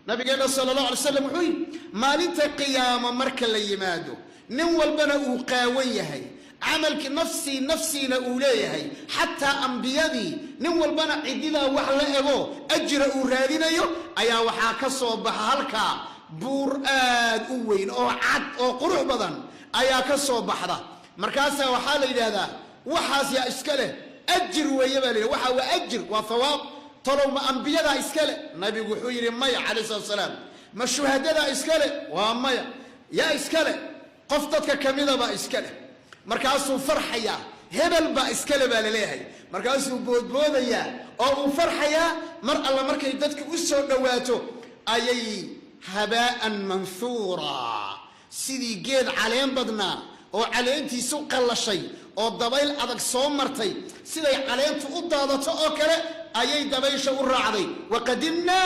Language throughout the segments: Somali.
nabigeena sallallahu alayhi wasallam wuxuu yiri maalinta qiyaamo marka la yimaado nin walbana uu qaawan yahay camalki nafsiina uu leeyahay hatta anbiyadii nin walbana cidida wax la ego ajra uu raadinayo ayaa waxa ka soo baxa halka buur aad u weyn oo cad oo qurux badan ayaa ka soo baxda markaas waxa la yiraahdaa waxaas yaa iska leh ajr weeyaba waxa waa ajr waa thawaab tolo ma anbiyada iska leh nabigu wuxuu yiri maya alayhi salaam ma shuhadada iska leh waa maya yaa iska leh qof dadka kamida ba iska leh markaasuu farxaya hebel ba iska leh baa leeyahay markaasuu boodboodaya oo uu farxaya mar alla markay dadku u soo dhawaato ayay habaan manthura sidii geed caleen badna oo caleentiisu qallashay oo dabayl adag soo martay siday caleentu u daadato oo kale ayay dabaysha u raacday waqadimna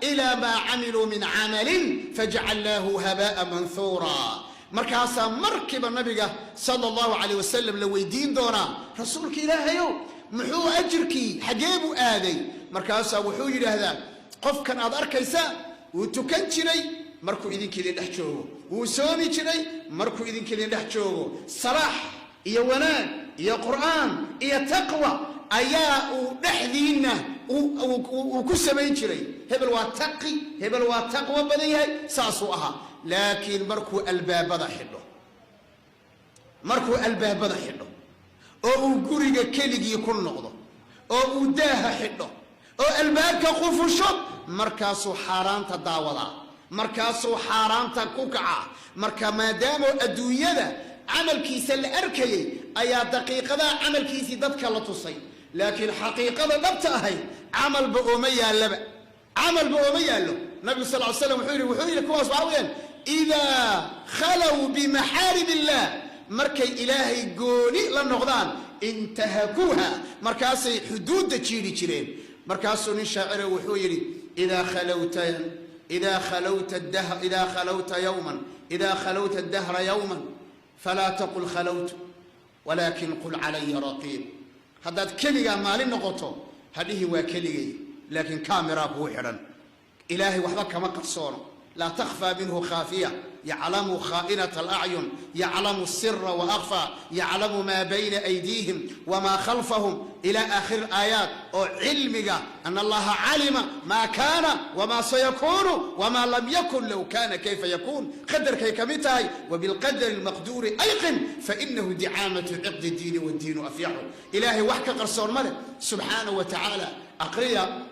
ila ma amilu min amalin faj'alnahu habaan manthura markaasa markiba nabiga sallallahu alayhi wasallam la weydiin doona rasuulka ilaahayo muxuu ajirki xageebu aaday markaasa wuxuu yiraahdaa qofkan aad arkaysa uu tukan jiray markuu idinkeedii dhex joogo uu soomi jiray markuu idinkeedii dhex joogo salaax iyo wanaag iyo quraan iyo taqwa ayaa uu dhaxdiina uu ku sameyn jiray hebel waa taqi hebel waa taqwa badan yahay saasuu ahaa laakiin markuu albaabada xidho oo uu guriga keligii ku noqdo oo uu daaha xidho oo albaabka qufusho markaasuu xaaraanta daawadaa markaasuu xaaraanta ku kaca marka maadaama adduunyada camalkiisa la arkayay ayaa daqiiqada camalkiisi dadka la tusay laakiin xaqiiqada dhabta ahay camalba oo ma yaalaba nabi sallallahu alayhi wasallam wuxuu yiri kuwaas waxa weeyaan ida khalaw bi maharibillah markay ilaahay gooni la noqdaan intahakuha markaasay xuduudda jiiri jireen markaasuu nin shaacir wuxuu yiri ida khalawta ad-dahra yawman fala taqul khalawtu walakin qul alayya raqib hadad kaliga maalin noqoto hadihi waa kaligay laakin kamera ku xiran إلهي وحبك ما قصونه لا تخفى منه خافية يعلم خائنة الأعين يعلم السر وأخفى يعلم ما بين أيديهم وما خلفهم إلى آخر آيات وعلمك أن الله علم ما كان وما سيكون وما لم يكن لو كان كيف يكون قدر كي كمتاي وبالقدر المقدور أيقن فإنه دعامة عقد الدين والدين أفيحه إلهي وحك قرصون ملك سبحانه وتعالى أقريا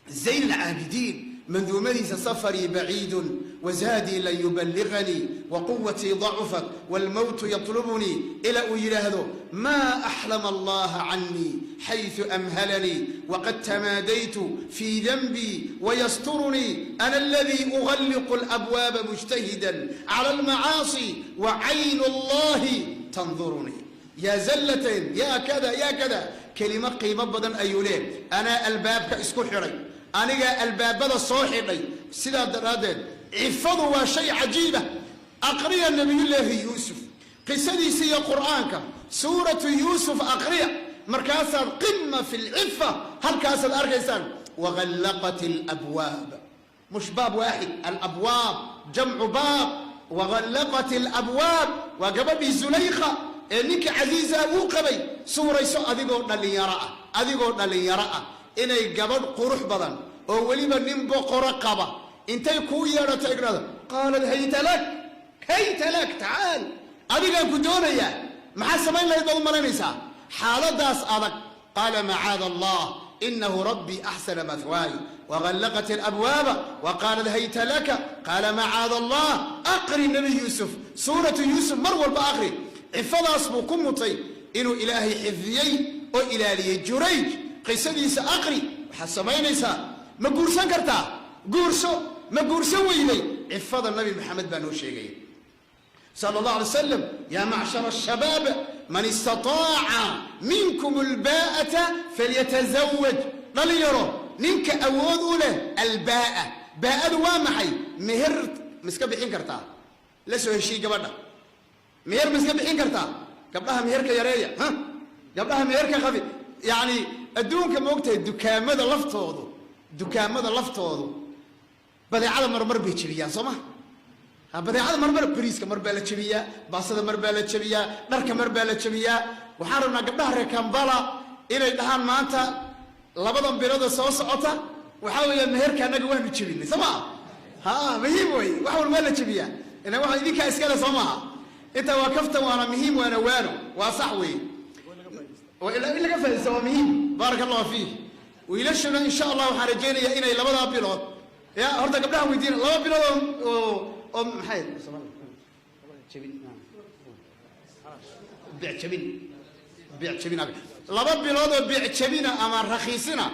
زين العابدين منذومتي سفري بعيد وزادي لن يبلغني وقوتي ضعفت والموت يطلبني إلى أيرهذو ما أحلم الله عني حيث أمهلني وقد تماديت في ذنبي ويسترني أنا الذي أغلق الأبواب مجتهدا على المعاصي وعين الله تنظرني يا زلتين يا كذا كلمة قيمة بدن أيولين أنا الباب كإسكو حري أنا الباب الصاحبي سيدا درادين عفضوا شيء عجيبة أقري النبي الله يوسف قصدي سي قرآنك سورة يوسف أقري مركز القمة في العفة هل كاس الأركيسان وغلقت الأبواب مش باب واحد الأبواب جمع باب وغلقت الأبواب وقبل زليخة إنك عزيزة وقبي سورة سو أذيقوا لليراء إني قبل قروح بدن أو وليبا نمبو قرقبة انتي كويا تقرأ قال هيت لك تعال أبيك كدونيا مع السمين لا يضل مرنسا حالة داس أبك قال معاذ الله إنه ربي أحسن مثواي وغلقت الأبواب وقال هيت لك قال معاذ الله أقري النبي يوسف سورة يوسف مرور بآخر حفظ أصبكم مطي إنه إلهي حفظي وإلهي جريج قيسدي سأقري حسمينيسا ما قرسان كرتا ما قرسو ويلي حفظ النبي محمد بن شيغي صلى الله عليه وسلم يا معشر الشباب من استطاع منكم الباءة فليتزوج يرى نينك أود له الباءة باء وامحي مهر مسكبحين كرتا لسه هالشيء قبلنا مهر مسكبحين كرتا قبلها مهرك يا ريا ها قبلها مهرك خفي يعني الدون كموقته دكامة لفتوضو badeecada marmar bay jabiyaan soo ma badeecada marmar bariiska mar baa la jabiyaa baasada mar baa la jabiyaa dharka mar baa la jabiyaa waxaan rabnaa gabdhaha reer Kampala inay dhahaan maanta labadan bilood soo socota waxa weeye meherka anaga waanu jabinay soo ma muhiim way wax walba la jabiyaa ina waxa idinka iska la soo ma inta waa kaftan waana muhiim waana waano waa sax way وإلا قفل سوى مهم بارك الله فيه ويلشنا إن شاء الله وحرجينا يا إنا لبضها بلاد يا هرتا قبلها ويدين لبض بلاد أم حيد بيع شبين لبض بلاد وبيع شبين أما رخيصنا